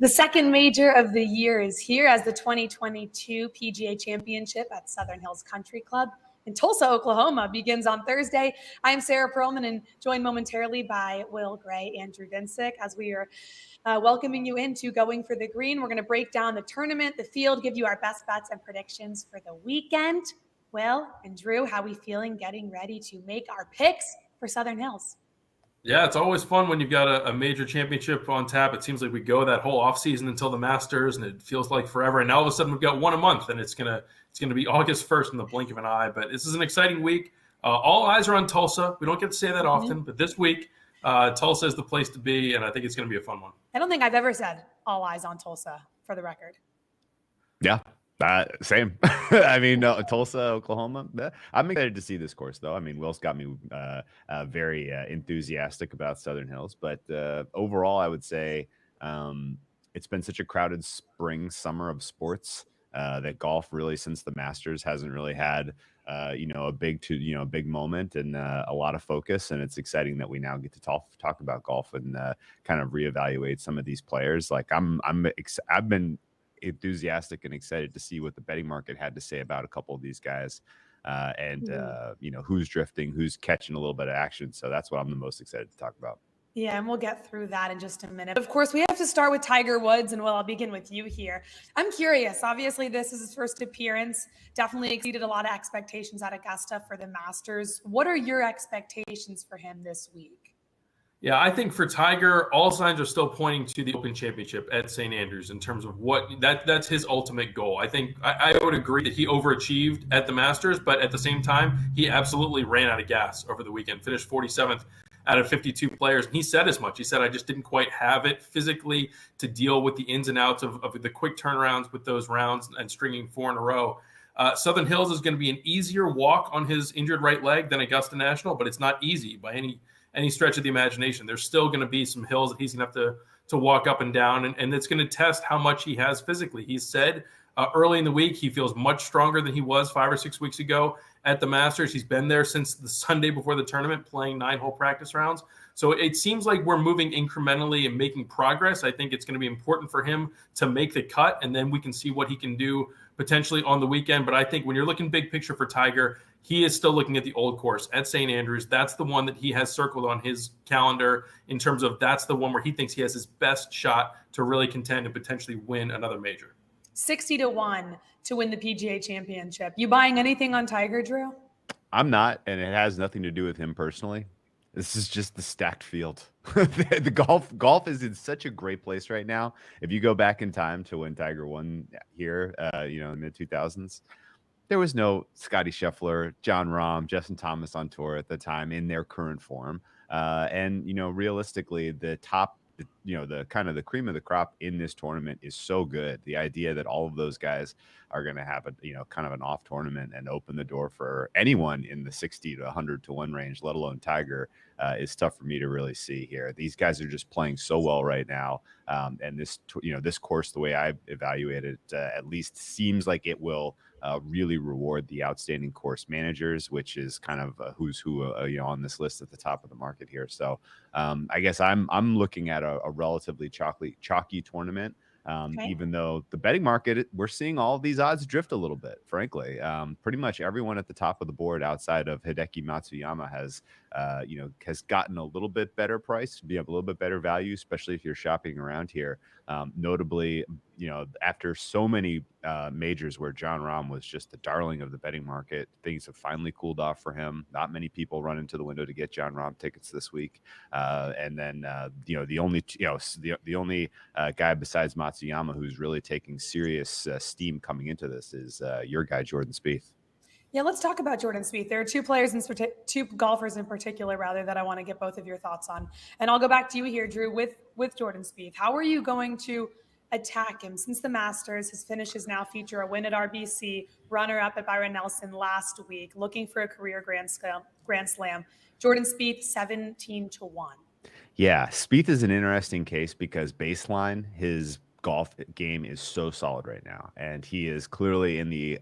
The second major of the year is here as the 2022 PGA Championship at Southern Hills Country Club in Tulsa, Oklahoma begins on Thursday. I'm Sara Perlman and joined momentarily by Will Gray and Drew Dinsick as we are welcoming you into Going for the Green. We're going to break down the tournament, the field, give you our best bets and predictions for the weekend. Will and Drew, how we feeling getting ready to make our picks for Southern Hills? Yeah, it's always fun when you've got a major championship on tap. It seems like we go that whole offseason until the Masters, and it feels like forever. And now all of a sudden we've got one a month, and it's gonna be August 1st in the blink of an eye. But this is an exciting week. All eyes are on Tulsa. We don't get to say that often, but this week Tulsa is the place to be, and I think it's going to be a fun one. I don't think I've ever said all eyes on Tulsa, for the record. Yeah. Same. I mean, Tulsa, Oklahoma. I'm excited to see this course, though. I mean, Will's got me very enthusiastic about Southern Hills, but overall, I would say it's been such a crowded summer of sports that golf really, since the Masters, hasn't really had a big moment and a lot of focus. And it's exciting that we now get to talk about golf and kind of reevaluate some of these players. Like I've been enthusiastic and excited to see what the betting market had to say about a couple of these guys and who's drifting, who's catching a little bit of action. So that's what I'm the most excited to talk about. Yeah, and we'll get through that in just a minute. Of course, we have to start with Tiger Woods, and Will, I'll begin with you here. I'm curious. Obviously, this is his first appearance. Definitely exceeded a lot of expectations at Augusta for the Masters. What are your expectations for him this week? Yeah, I think for Tiger, all signs are still pointing to the Open Championship at St. Andrews in terms of that's his ultimate goal. I think I would agree that he overachieved at the Masters, but at the same time, he absolutely ran out of gas over the weekend, finished 47th out of 52 players. And he said as much. He said, I just didn't quite have it physically to deal with the ins and outs of the quick turnarounds with those rounds and stringing 4 in a row. Southern Hills is going to be an easier walk on his injured right leg than Augusta National, but it's not easy by any stretch of the imagination. There's still going to be some hills that he's going to have to walk up and down, and it's going to test how much he has physically. He said early in the week he feels much stronger than he was 5 or 6 weeks ago at the Masters. He's been there since the Sunday before the tournament playing 9-hole practice rounds. So it seems like we're moving incrementally and making progress. I think it's going to be important for him to make the cut, and then we can see what he can do potentially on the weekend. But I think when you're looking big picture for Tiger, he is still looking at the old course at St. Andrews. That's the one that he has circled on his calendar in terms of that's the one where he thinks he has his best shot to really contend and potentially win another major. 60-1 to win the PGA Championship. You buying anything on Tiger, Drew? I'm not, and it has nothing to do with him personally. This is just the stacked field. the golf is in such a great place right now. If you go back in time to when Tiger won here, in the mid-2000s, there was no Scotty Sheffield, Jon Rahm, Justin Thomas on tour at the time in their current form. And realistically, the top, the kind of the cream of the crop in this tournament is so good. The idea that all of those guys are going to have kind of an off tournament and open the door for anyone in the 60 to 100 to 1 range, let alone Tiger, is tough for me to really see here. These guys are just playing so well right now. And this course, the way I evaluate it, at least seems like it will really reward the outstanding course managers, which is kind of who's who, on this list at the top of the market here. So I guess I'm looking at a relatively chalky tournament. Okay. Even though the betting market, we're seeing all of these odds drift a little bit, frankly. Pretty much everyone at the top of the board outside of Hideki Matsuyama has gotten a little bit better price, be a little bit better value, especially if you're shopping around here. Notably, after so many majors where Jon Rahm was just the darling of the betting market, things have finally cooled off for him. Not many people run into the window to get Jon Rahm tickets this week. And then, the only guy besides Matsuyama who's really taking serious steam coming into this is your guy, Jordan Spieth. Yeah, let's talk about Jordan Spieth. There are two golfers in particular, that I want to get both of your thoughts on. And I'll go back to you here, Drew, with Jordan Spieth. How are you going to attack him since the Masters? His finishes now feature a win at RBC, runner-up at Byron Nelson last week, looking for a career Grand Slam. Jordan Spieth, 17-1. Yeah, Spieth is an interesting case because baseline, his golf game is so solid right now, and he is clearly in the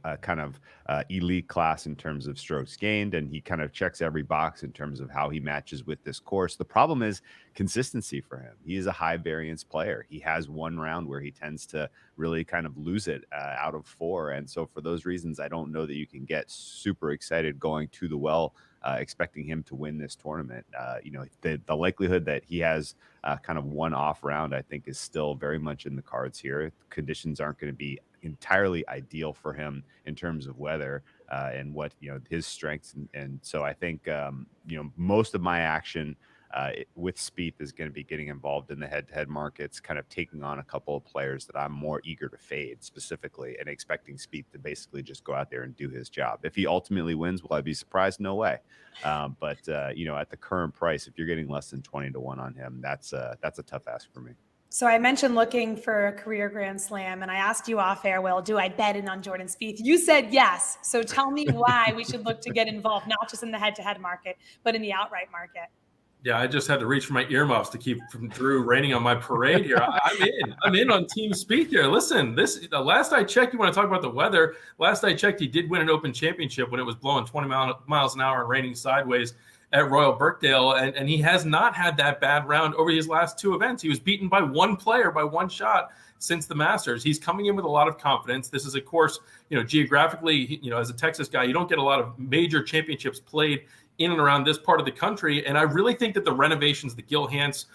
elite class in terms of strokes gained, and he kind of checks every box in terms of how he matches with this course. The problem is consistency for him. He is a high variance player. He has one round where he tends to really kind of lose it out of 4, and so for those reasons, I don't know that you can get super excited going to the well expecting him to win this tournament. The likelihood that he has kind of one off round, I think, is still very much in the cards here. Conditions aren't going to be entirely ideal for him in terms of weather and what his strengths, and so I think most of my action with Spieth is going to be getting involved in the head-to-head markets, kind of taking on a couple of players that I'm more eager to fade specifically, and expecting Spieth to basically just go out there and do his job. If he ultimately wins, will I be surprised? No way. But at the current price, if you're getting less than 20 to 1 on him, that's a tough ask for me. So I mentioned looking for a career Grand Slam, and I asked you off air, well, do I bet in on Jordan Spieth? You said yes. So tell me why we should look to get involved, not just in the head-to-head market, but in the outright market. Yeah, I just had to reach for my earmuffs to keep from Drew raining on my parade here. I'm in on Team Spieth here. Listen, the last I checked, you want to talk about the weather. Last I checked, he did win an Open Championship when it was blowing 20 miles an hour and raining sideways at Royal Birkdale, and he has not had that bad round over his last 2 events. He was beaten by one player by one shot since the Masters. He's coming in with a lot of confidence. This is, of course, geographically, as a Texas guy, you don't get a lot of major championships played in and around this part of the country. And I really think that the renovations that Gil Hanse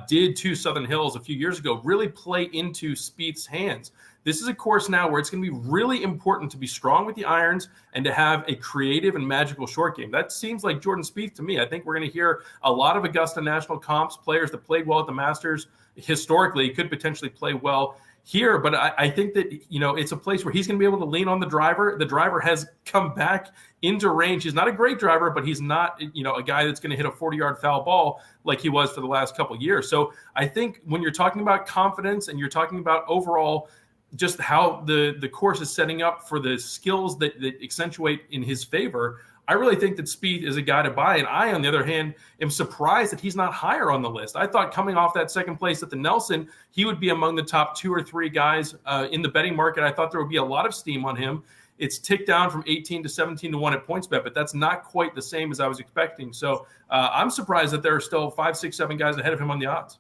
did to Southern Hills a few years ago really play into Spieth's hands. This is a course now where it's going to be really important to be strong with the irons and to have a creative and magical short game. That seems like Jordan Spieth to me. I think we're going to hear a lot of Augusta National comps, players that played well at the Masters historically could potentially play well here, but I think that, it's a place where he's going to be able to lean on the driver. The driver has come back into range. He's not a great driver, but he's not, a guy that's going to hit a 40-yard foul ball like he was for the last couple of years. So I think when you're talking about confidence and you're talking about overall just how the course is setting up for the skills that accentuate in his favor, I really think that Spieth is a guy to buy. And I, on the other hand, am surprised that he's not higher on the list. I thought coming off that second place at the Nelson, he would be among the top 2 or 3 guys in the betting market. I thought there would be a lot of steam on him. It's ticked down from 18 to 17 to 1 at PointsBet, but that's not quite the same as I was expecting. So I'm surprised that there are still 5, 6, 7 guys ahead of him on the odds.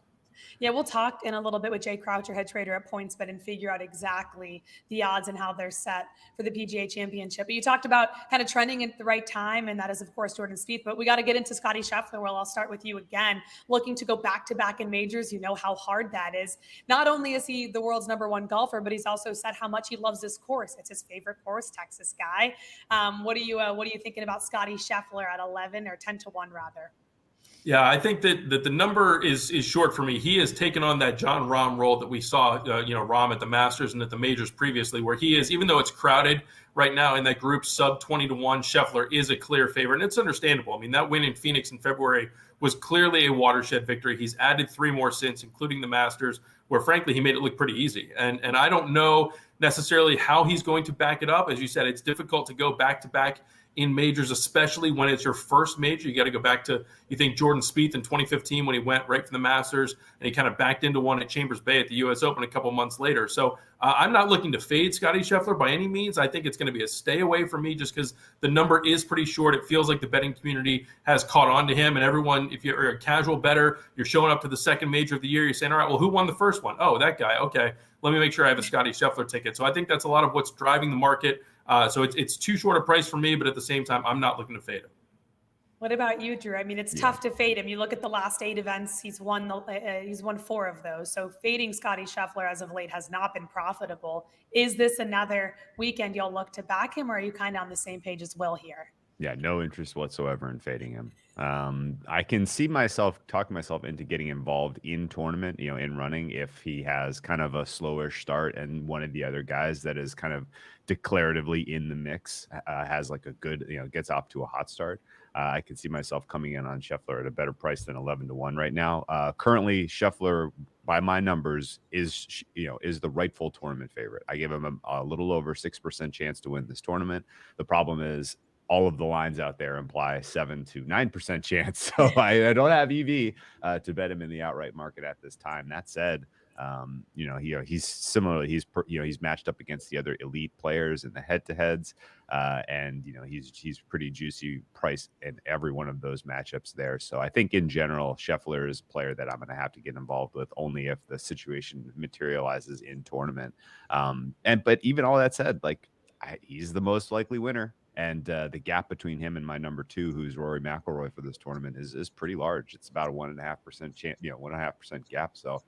Yeah, we'll talk in a little bit with Jay Croucher, head trader at PointsBet, and figure out exactly the odds and how they're set for the PGA Championship. But you talked about kind of trending at the right time, and that is, of course, Jordan Spieth. But we got to get into Scotty Sheffield. Well, I'll start with you again. Looking to go back-to-back in majors, you know how hard that is. Not only is he the world's #1 golfer, but he's also said how much he loves this course. It's his favorite course, Texas guy. What are you thinking about Scotty Sheffield at 11 or 10 to 1 rather? Yeah, I think that the number is short for me. He has taken on that John Rahm role that we saw, Rahm at the Masters and at the majors previously, where he is, even though it's crowded right now in that group, sub 20 to 1, Scheffler is a clear favorite. And it's understandable. I mean, that win in Phoenix in February was clearly a watershed victory. He's added 3 more since, including the Masters, where frankly, he made it look pretty easy. And I don't know necessarily how he's going to back it up. As you said, it's difficult to go back-to-back in majors, especially when it's your first major. You got to go back to, you think, Jordan Spieth in 2015 when he went right from the Masters and he kind of backed into one at Chambers Bay at the U.S. Open a couple months later. So I'm not looking to fade Scotty Scheffler by any means. I think it's going to be a stay away for me just because the number is pretty short. It feels like the betting community has caught on to him, and everyone, if you're a casual bettor, you're showing up to the second major of the year, you're saying, all right, well, who won the first one? Oh, that guy. Okay, let me make sure I have a Scotty Scheffler ticket. So I think that's a lot of what's driving the market. So it's too short a price for me, but at the same time, I'm not looking to fade him. What about you, Drew? I mean, it's tough to fade him. You look at the last 8 events; he's won 4 of those. So fading Scotty Scheffler as of late has not been profitable. Is this another weekend you'll look to back him, or are you kind of on the same page as Will here? Yeah, no interest whatsoever in fading him. I can see myself talking myself into getting involved in tournament, in running, if he has kind of a slowish start and one of the other guys that is kind of declaratively in the mix has like a good, gets off to a hot start. I can see myself coming in on Scheffler at a better price than 11 to 1 right now. Currently, Scheffler, by my numbers, is the rightful tournament favorite. I give him a little over 6% chance to win this tournament. The problem is, all of the lines out there imply 7 to 9% chance. So I don't have EV to bet him in the outright market at this time. That said, He's matched up against the other elite players in the head-to-heads, and he's pretty juicy price in every one of those matchups there. So I think in general, Scheffler is a player that I'm going to have to get involved with only if the situation materializes in tournament. But even all that said, he's the most likely winner. And the gap between him and my number 2, who's Rory McIlroy for this tournament, is pretty large. It's about a 1.5% 1.5% gap. So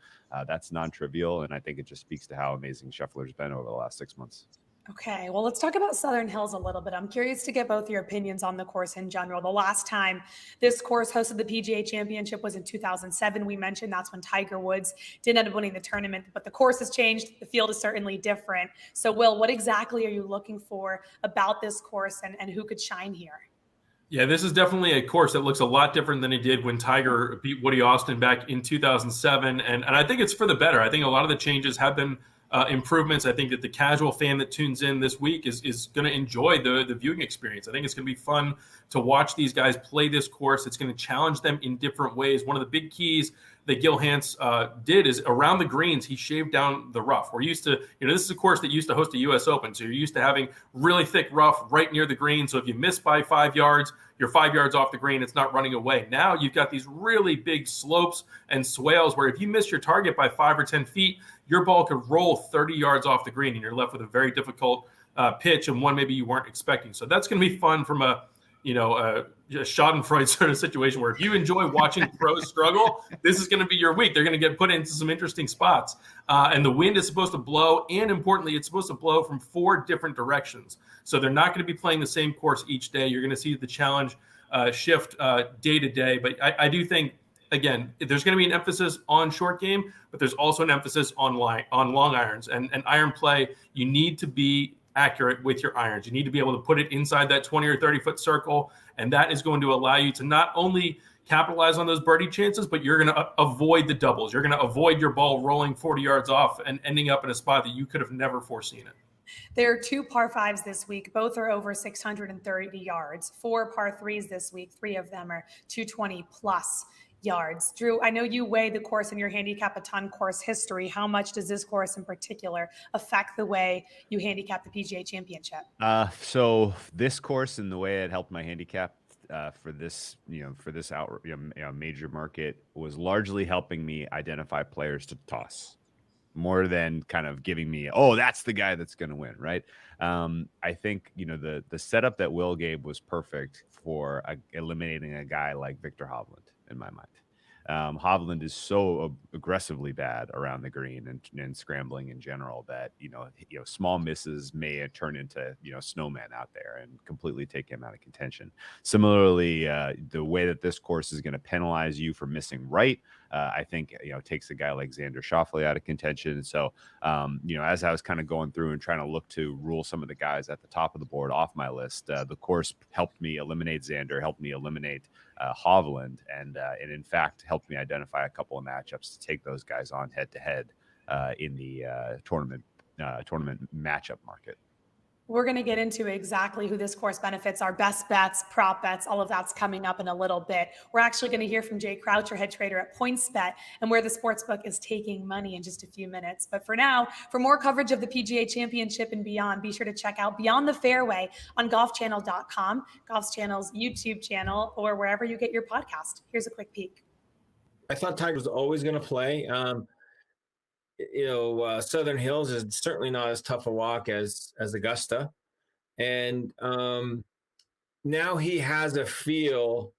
that's non-trivial, and I think it just speaks to how amazing Scheffler's been over the last 6 months. Okay, well, let's talk about Southern Hills a little bit. I'm curious to get both your opinions on the course in general. The last time this course hosted the PGA Championship was in 2007. We mentioned that's when Tiger Woods didn't end up winning the tournament, but the course has changed. The field is certainly different. So, Will, what exactly are you looking for about this course and who could shine here? Yeah, this is definitely a course that looks a lot different than it did when Tiger beat Woody Austin back in 2007. And I think it's for the better. I think a lot of the changes have been improvements. I think that the casual fan that tunes in this week is going to enjoy the viewing experience. I think it's going to be fun to watch these guys play this course. It's going to challenge them in different ways. One of the big keys that Gil Hanse did is around the greens, he shaved down the rough. We're used to, this is a course that used to host a U.S. Open. So you're used to having really thick rough right near the green. So if you miss by 5 yards, you're 5 yards off the green. It's not running away. Now you've got these really big slopes and swales where if you miss your target by 5 or 10 feet, your ball could roll 30 yards off the green and you're left with a very difficult pitch and one maybe you weren't expecting. So that's going to be fun from a Schadenfreude sort of situation where if you enjoy watching pros struggle, this is going to be your week. They're going to get put into some interesting spots. And the wind is supposed to blow, and importantly, it's supposed to blow from 4 different directions. So they're not going to be playing the same course each day. You're going to see the challenge shift day to day. But I do think, again, there's going to be an emphasis on short game, but there's also an emphasis on long irons. And iron play, you need to be accurate with your irons. You need to be able to put it inside that 20 or 30-foot circle, and that is going to allow you to not only capitalize on those birdie chances, but you're going to avoid the doubles. You're going to avoid your ball rolling 40 yards off and ending up in a spot that you could have never foreseen it. There are 2 par 5s this week. Both are over 630 yards. 4 par 3s this week. 3 of them are 220-plus yards. Drew, I know you weigh the course in your handicap a ton course history. How much does this course in particular affect the way you handicap the PGA Championship? So this course and the way it helped my handicap for this major market was largely helping me identify players to toss more than kind of giving me, oh, that's the guy that's going to win, right? I think, the setup that Will gave was perfect for eliminating a guy like Victor Hovland. In my mind, Hovland is so aggressively bad around the green and scrambling in general that small misses may turn into snowman out there and completely take him out of contention. Similarly, the way that this course is going to penalize you for missing right, I think takes a guy like Xander Schauffele out of contention. So as I was kind of going through and trying to look to rule some of the guys at the top of the board off my list, the course helped me eliminate Xander, helped me eliminate Hovland, and in fact helped me identify a couple of matchups to take those guys on head to head in the tournament matchup market. We're going to get into exactly who this course benefits, our best bets, prop bets, all of that's coming up in a little bit. We're actually going to hear from Jay Croucher, head trader at PointsBet, and where the sportsbook is taking money in just a few minutes. But for now, for more coverage of the PGA Championship and beyond, be sure to check out Beyond the Fairway on golfchannel.com, Golf Channel's YouTube channel, or wherever you get your podcast. Here's a quick peek. I thought Tiger was always going to play. Southern Hills is certainly not as tough a walk as Augusta. And now he has a feel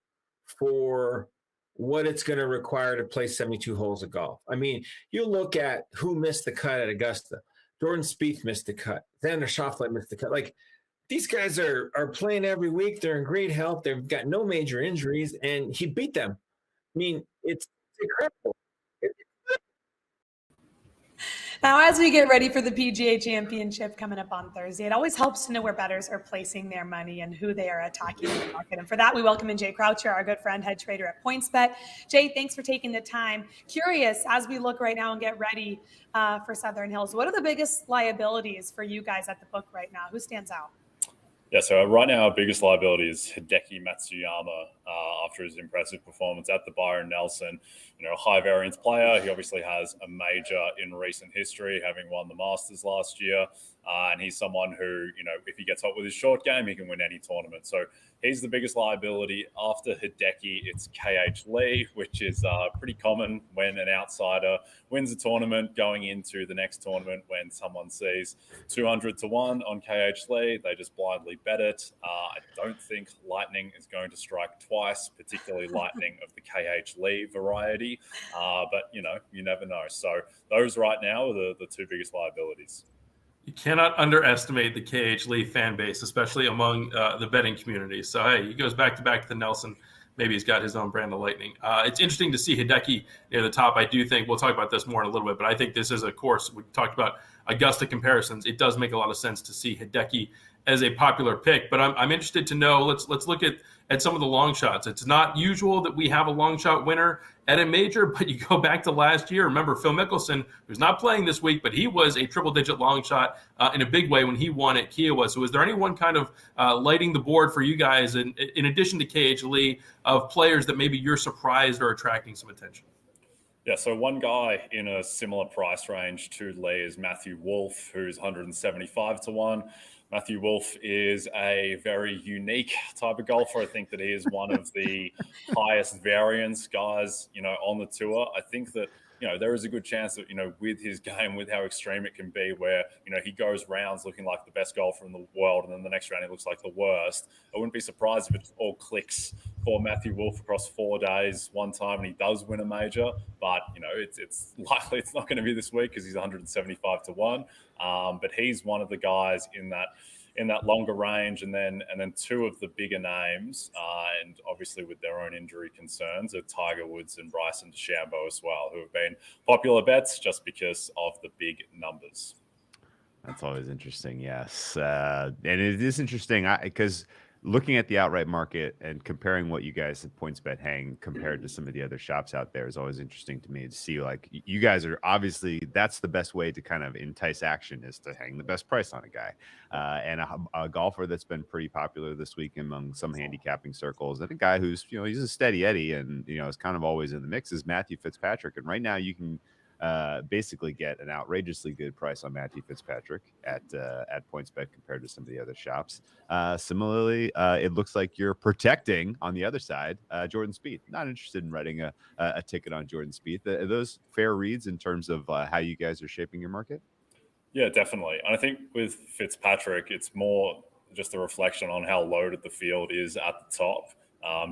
for what it's going to require to play 72 holes of golf. I mean, you look at who missed the cut at Augusta. Jordan Spieth missed the cut. Xander Schauffele missed the cut. Like, these guys are playing every week. They're in great health. They've got no major injuries, and he beat them. I mean, it's incredible. Now, as we get ready for the PGA Championship coming up on Thursday, it always helps to know where bettors are placing their money and who they are attacking in the market. And for that, we welcome in Jay Croucher, our good friend, head trader at PointsBet. Jay, thanks for taking the time. Curious, as we look right now and get ready for Southern Hills, what are the biggest liabilities for you guys at the book right now? Who stands out? Yeah, so right now, our biggest liability is Hideki Matsuyama. after his impressive performance at the Byron Nelson. You know, high variance player. He obviously has a major in recent history, having won the Masters last year. And he's someone who, you know, if he gets hot with his short game, he can win any tournament. So he's the biggest liability. After Hideki, it's KH Lee, which is pretty common when an outsider wins a tournament going into the next tournament. When someone sees 200 to 1 on KH Lee, they just blindly bet it. I don't think lightning is going to strike twice, particularly lightning of the KH Lee variety. But, you know, you never know. So those right now are the two biggest liabilities. You cannot underestimate the KH Lee fan base, especially among the betting community. So, hey, he goes back to the Nelson. Maybe he's got his own brand of lightning. It's interesting to see Hideki near the top. I do think we'll talk about this more in a little bit, but I think this is a course. We talked about Augusta comparisons. It does make a lot of sense to see Hideki as a popular pick, but I'm interested to know. Let's look at some of the long shots. It's not usual that we have a long shot winner at a major, but you go back to last year. Remember Phil Mickelson, who's not playing this week, but he was a triple-digit long shot in a big way when he won at Kiowa. So is there anyone kind of lighting the board for you guys, in addition to KH Lee, of players that maybe you're surprised are attracting some attention? Yeah, so one guy in a similar price range to Lee is Matthew Wolff, who's 175 to 1. Matthew Wolff is a very unique type of golfer. I think that he is one of the highest variance guys, you know, on the tour. I think that, you know, there is a good chance that, you know, with his game, with how extreme it can be, where, you know, he goes rounds looking like the best golfer in the world, and then the next round he looks like the worst. I wouldn't be surprised if it all clicks for Matthew Wolff across 4 days one time and he does win a major. But, you know, it's likely it's not going to be this week because he's 175 to 1. But he's one of the guys in that longer range, and then two of the bigger names, and obviously with their own injury concerns, are Tiger Woods and Bryson DeChambeau as well, who have been popular bets just because of the big numbers. That's always interesting, yes. And it is interesting because looking at the outright market and comparing what you guys at PointsBet hang compared to some of the other shops out there is always interesting to me to see. Like, you guys are obviously, that's the best way to kind of entice action, is to hang the best price on a guy. And a golfer that's been pretty popular this week among some handicapping circles, and a guy who's, you know, he's a steady Eddie and, you know, is kind of always in the mix, is Matthew Fitzpatrick. And right now you can basically get an outrageously good price on Matthew Fitzpatrick at PointsBet compared to some of the other shops. Similarly, it looks like you're protecting on the other side Jordan Spieth. Not interested in writing a ticket on Jordan Spieth. Are those fair reads in terms of how you guys are shaping your market? Yeah, definitely. And I think with Fitzpatrick, it's more just a reflection on how loaded the field is at the top.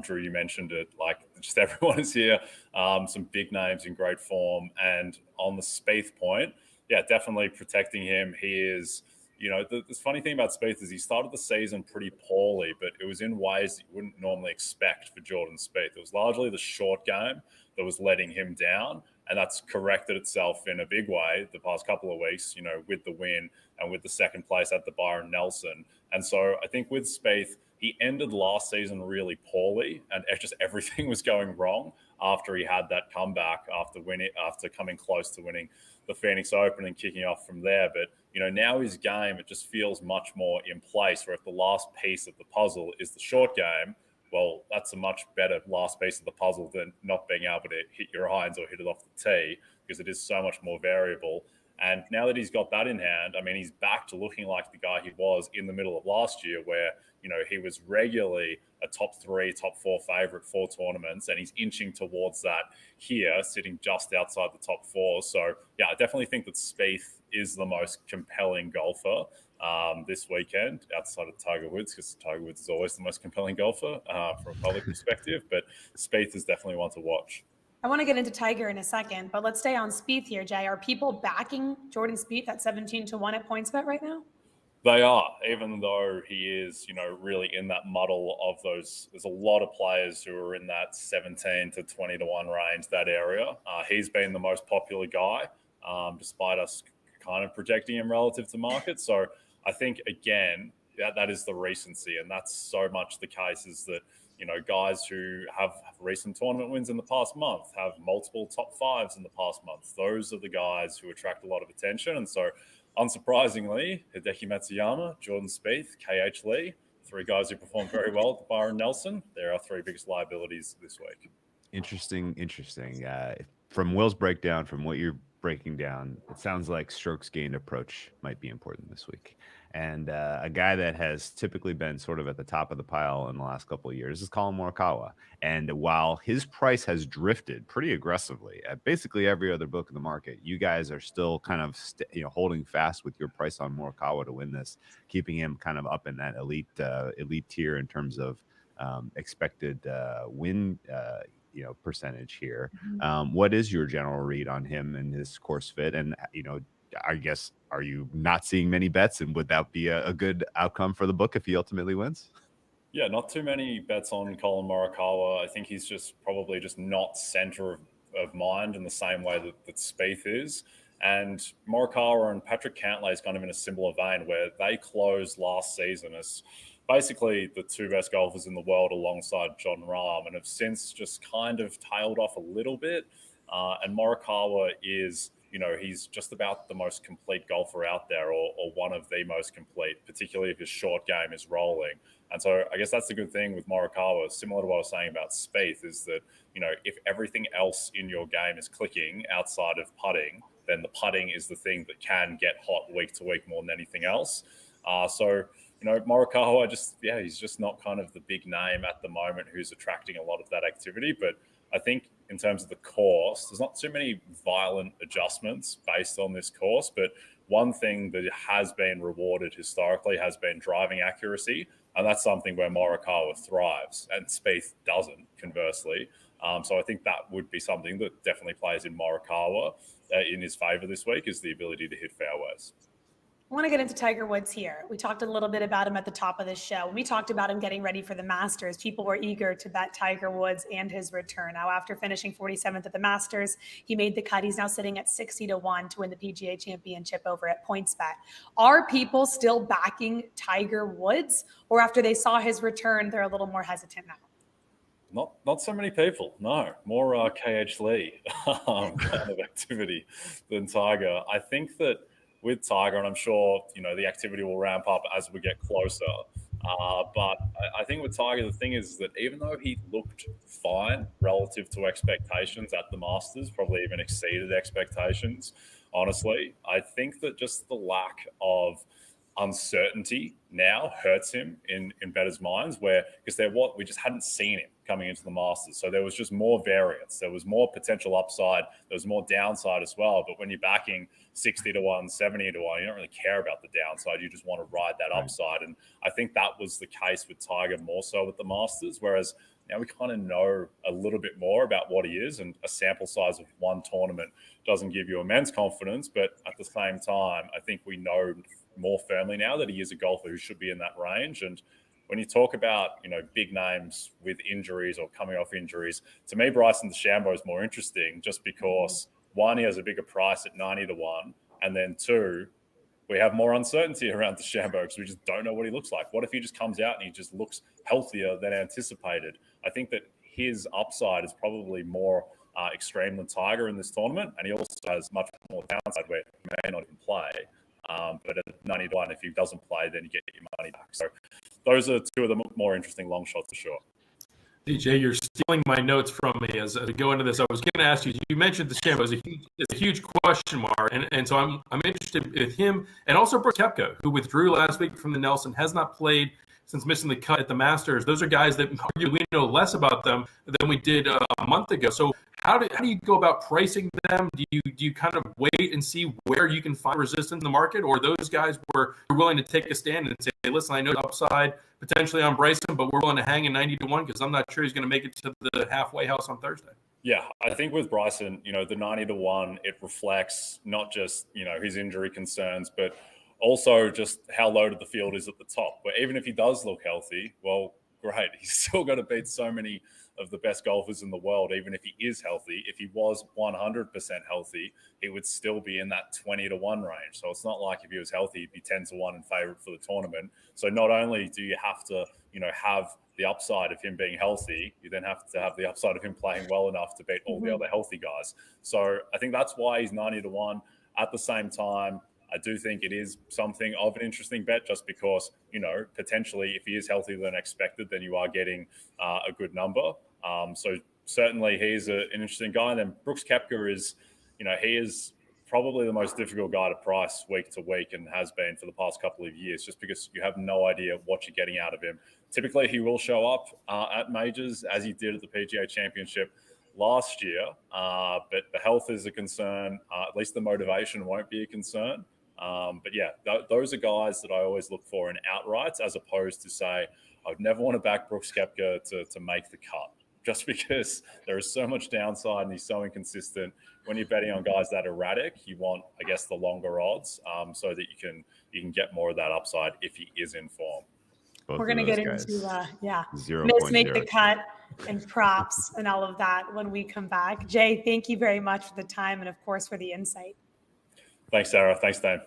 Drew, you mentioned it, like just everyone is here, some big names in great form. And on the Spieth point, yeah, definitely protecting him. He is, you know, the funny thing about Spieth is he started the season pretty poorly, but it was in ways that you wouldn't normally expect for Jordan Spieth. It was largely the short game that was letting him down, and that's corrected itself in a big way the past couple of weeks, you know, with the win and with the second place at the Byron Nelson. And so I think with Spieth, he ended last season really poorly, and just everything was going wrong after he had that comeback after coming close to winning the Phoenix Open and kicking off from there. But, you know, now his game, it just feels much more in place, where if the last piece of the puzzle is the short game, well, that's a much better last piece of the puzzle than not being able to hit your irons or hit it off the tee, because it is so much more variable. And now that he's got that in hand, I mean, he's back to looking like the guy he was in the middle of last year, where, you know, he was regularly a top 3, top 4 favorite for tournaments, and he's inching towards that here, sitting just outside the top 4. So, yeah, I definitely think that Spieth is the most compelling golfer this weekend, outside of Tiger Woods, because Tiger Woods is always the most compelling golfer from a public perspective, but Spieth is definitely one to watch. I want to get into Tiger in a second, but let's stay on Spieth here, Jay. Are people backing Jordan Spieth at 17 to 1 at PointsBet right now? They are, even though he is, you know, really in that muddle of those. There's a lot of players who are in that 17 to 20 to 1 range, that area. He's been the most popular guy, despite us kind of projecting him relative to market. So I think, again, that is the recency, and that's so much the case, is that, you know, guys who have recent tournament wins in the past month, have multiple top 5s in the past month. Those are the guys who attract a lot of attention. And so, unsurprisingly, Hideki Matsuyama, Jordan Spieth, KH Lee, three guys who performed very well at the Byron Nelson. They're our three biggest liabilities this week. Interesting. From Will's breakdown, from what you're breaking down, it sounds like strokes gained approach might be important this week. And a guy that has typically been sort of at the top of the pile in the last couple of years is Colin Morikawa. And while his price has drifted pretty aggressively at basically every other book in the market, you guys are still kind of holding fast with your price on Morikawa to win this, keeping him kind of up in that elite tier in terms of expected win percentage here. What is your general read on him and his course fit? And I guess, are you not seeing many bets, and would that be a good outcome for the book if he ultimately wins? Yeah, not too many bets on Colin Morikawa. I think he's probably not center of mind in the same way that Spieth is. And Morikawa and Patrick Cantlay is kind of in a similar vein, where they closed last season as basically the two best golfers in the world alongside Jon Rahm, and have since just kind of tailed off a little bit. And Morikawa is, he's just about the most complete golfer out there, or one of the most complete, particularly if his short game is rolling. And so I guess that's the good thing with Morikawa, similar to what I was saying about Spieth, is that, if everything else in your game is clicking outside of putting, then the putting is the thing that can get hot week to week more than anything else. Morikawa, he's just not kind of the big name at the moment who's attracting a lot of that activity. But I think in terms of the course, there's not too many violent adjustments based on this course. But one thing that has been rewarded historically has been driving accuracy. And that's something where Morikawa thrives and Spieth doesn't, conversely. So I think that would be something that definitely plays in Morikawa in his favor this week, is the ability to hit fairways. I want to get into Tiger Woods here. We talked a little bit about him at the top of the show. When we talked about him getting ready for the Masters, people were eager to bet Tiger Woods and his return. Now, after finishing 47th at the Masters, he made the cut. He's now sitting at 60-1 to win the PGA Championship over at PointsBet. Are people still backing Tiger Woods, or after they saw his return, they're a little more hesitant now? Not so many people, no. More KH Lee kind of activity than Tiger. I think that with Tiger, and I'm sure, the activity will ramp up as we get closer. But I think with Tiger, the thing is that even though he looked fine relative to expectations at the Masters, probably even exceeded expectations, honestly, I think that just the lack of uncertainty now hurts him in bettors' minds, because we just hadn't seen him coming into the Masters. So there was just more variance. There was more potential upside. There was more downside as well. But when you're backing 60-1, 70-1, you don't really care about the downside. You just want to ride that upside. And I think that was the case with Tiger more so with the Masters, whereas now we kind of know a little bit more about what he is, and a sample size of one tournament doesn't give you immense confidence. But at the same time, I think we know more firmly now that he is a golfer who should be in that range. And when you talk about, big names with injuries or coming off injuries, to me, Bryson DeChambeau is more interesting, just because one, he has a bigger price at 90-1, and then two, we have more uncertainty around DeChambeau because we just don't know what he looks like. What if he just comes out and he just looks healthier than anticipated? I think that his upside is probably more extreme than Tiger in this tournament, and he also has much more downside where he may not even play. But at 90-1, if he doesn't play, then you get your money back. So those are two of the more interesting long shots for sure. DJ, you're stealing my notes from me as we go into this. I was going to ask you. You mentioned DeChambeau is a huge question mark, and so I'm interested in him, and also Brooks Koepka, who withdrew last week from the Nelson, has not played since missing the cut at the Masters. Those are guys that we know less about them than we did a month ago. So how do you go about pricing them? Do you kind of wait and see where you can find resistance in the market, or those guys where you're willing to take a stand and say, hey, listen, I know the upside potentially on Bryson, but we're willing to hang in 90-1 because I'm not sure he's going to make it to the halfway house on Thursday? Yeah, I think with Bryson, the 90-1, it reflects not just, his injury concerns, but also just how loaded the field is at the top. But even if he does look healthy, well, great. He's still got to beat so many of the best golfers in the world, even if he is healthy. If he was 100% healthy, he would still be in that 20-1 range. So it's not like if he was healthy, he'd be 10-1 in favorite for the tournament. So not only do you have to, have the upside of him being healthy, you then have to have the upside of him playing well enough to beat all the other healthy guys. So I think that's why he's 90-1. At the same time, I do think it is something of an interesting bet just because, potentially if he is healthier than expected, then you are getting a good number. So certainly he's an interesting guy. And then Brooks Koepka is, he is probably the most difficult guy to price week to week and has been for the past couple of years, just because you have no idea what you're getting out of him. Typically, he will show up at majors as he did at the PGA Championship last year, but the health is a concern. At least the motivation won't be a concern. But yeah, those are guys that I always look for in outrights, as opposed to say, I would never want to back Brooks Koepka to make the cut, just because there is so much downside and he's so inconsistent. When you're betting on guys that are erratic, you want, I guess, the longer odds so that you can get more of that upside if he is in form. We're going to get into, make the cut and props and all of that when we come back. Jay, thank you very much for the time and, of course, for the insight. Thanks, Sarah. Thanks, Dan.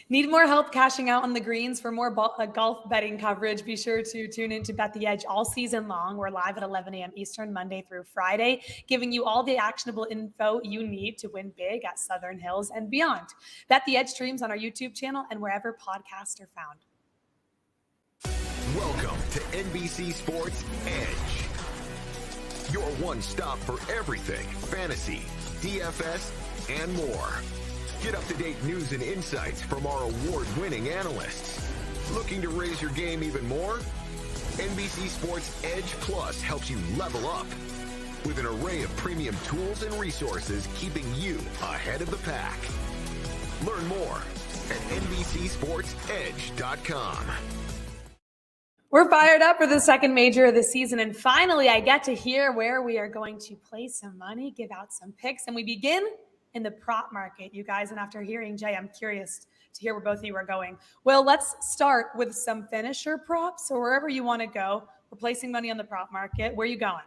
Need more help cashing out on the greens? For more golf betting coverage, be sure to tune in to Bet the Edge all season long. We're live at 11 a.m. Eastern, Monday through Friday, giving you all the actionable info you need to win big at Southern Hills and beyond. Bet the Edge streams on our YouTube channel and wherever podcasts are found. Welcome to NBC Sports Edge, your one stop for everything fantasy, DFS, and more. Get up-to-date news and insights from our award-winning analysts. Looking to raise your game even more? NBC Sports Edge Plus helps you level up with an array of premium tools and resources, keeping you ahead of the pack. Learn more at NBCSportsEdge.com. We're fired up for the second major of the season, and finally I get to hear where we are going to play some money, give out some picks, and we begin in the prop market, you guys. And after hearing Jay, I'm curious to hear where both of you are going. Well, let's start with some finisher props, or wherever you want to go. We're placing money on the prop market. Where are you going?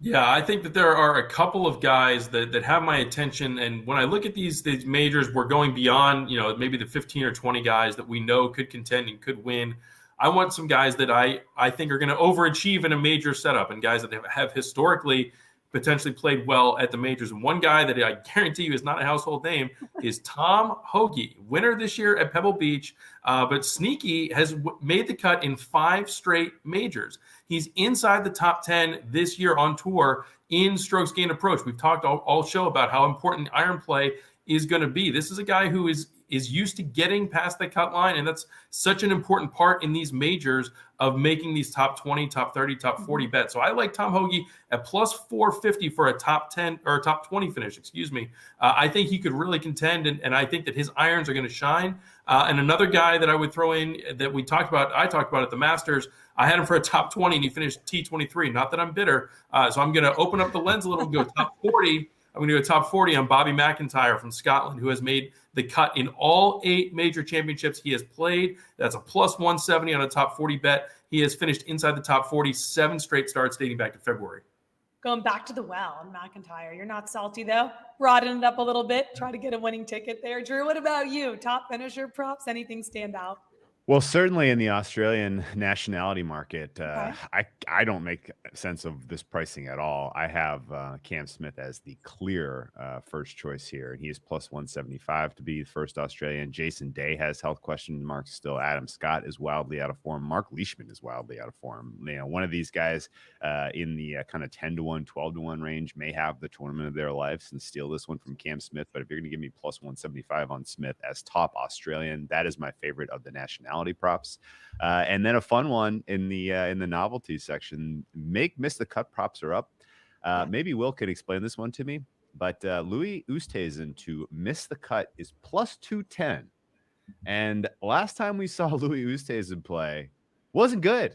Yeah, I think that there are a couple of guys that have my attention. And when I look at these majors, we're going beyond, maybe the 15 or 20 guys that we know could contend and could win. I want some guys that I think are going to overachieve in a major setup, and guys that have historically potentially played well at the majors. And one guy that I guarantee you is not a household name is Tom Hoge, winner this year at Pebble Beach, but sneaky has made the cut in 5 straight majors. He's inside the top 10 this year on tour in strokes gained approach. We've talked all show about how important iron play is going to be. This is a guy who is used to getting past the cut line, and that's such an important part in these majors of making these top 20, top 30, top 40 bets. So I like Tom Hoge at plus 450 for a top 10 or top 20 finish, I think he could really contend, and I think that his irons are going to shine. And another guy that I would throw in that I talked about at the Masters, I had him for a top 20 and he finished T23. Not that I'm bitter. So I'm going to open up the lens a little and go top 40. I'm going to go top 40 on Bobby Mcintyre from Scotland, who has made the cut in all 8 major championships he has played. That's a plus 170 on a top 40 bet. He has finished inside the top 40 7 straight starts dating back to February. Going back to the well, Mcintyre. You're not salty, though. Broaden it up a little bit. Try to get a winning ticket there. Drew, what about you? Top finisher props? Anything stand out? Well, certainly in the Australian nationality market, I don't make sense of this pricing at all. I have Cam Smith as the clear first choice here, and he is plus 175 to be the first Australian. Jason Day has health question marks still. Adam Scott is wildly out of form. Mark Leishman is wildly out of form. One of these guys in the kind of 10-1, 12-1 range may have the tournament of their lives and steal this one from Cam Smith. But if you're going to give me plus 175 on Smith as top Australian, that is my favorite of the nationality props. And then a fun one in the novelty section. Miss the cut props are up. Maybe Will can explain this one to me, but Louis Oosthuizen to miss the cut is plus 210. And last time we saw Louis Oosthuizen play wasn't good.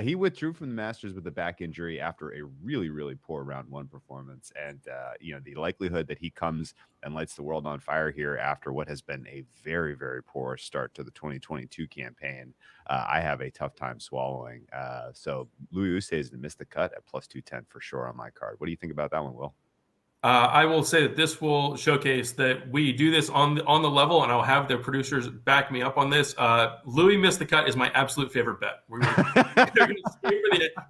He withdrew from the Masters with a back injury after a really, really poor round 1 performance. And, the likelihood that he comes and lights the world on fire here after what has been a very, very poor start to the 2022 campaign, I have a tough time swallowing. So Louis Oosthuizen missed the cut at plus 210 for sure on my card. What do you think about that one, Will? I will say that this will showcase that we do this on the level, and I'll have the producers back me up on this. Louis missed the cut is my absolute favorite bet.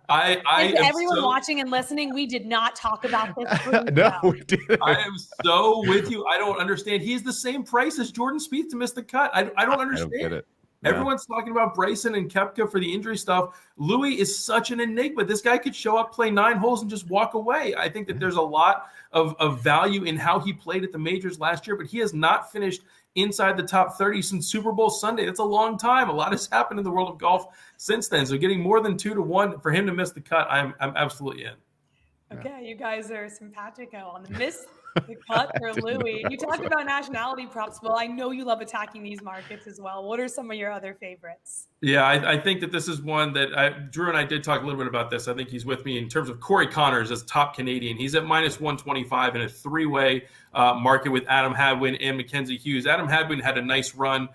Everyone watching and listening, we did not talk about this. No, we didn't. I am so with you. I don't understand. He's the same price as Jordan Spieth to miss the cut. I don't understand. I don't get it. Everyone's talking about Bryson and Kepka for the injury stuff. Louis is such an enigma. This guy could show up, play 9 holes, and just walk away. I think that there's a lot of value in how he played at the majors last year, but he has not finished inside the top 30 since Super Bowl Sunday. That's a long time. A lot has happened in the world of golf since then. So getting more than 2-1 for him to miss the cut, I'm absolutely in. Okay, you guys are simpatico on the miss the cut for Louis. You talked about nationality props. Well, I know you love attacking these markets as well. What are some of your other favorites? Yeah, I think that this is one that Drew and I did talk a little bit about this. I think he's with me in terms of Corey Connors as top Canadian. He's at -125 in a 3-way market with Adam Hadwin and Mackenzie Hughes. Adam Hadwin had a nice run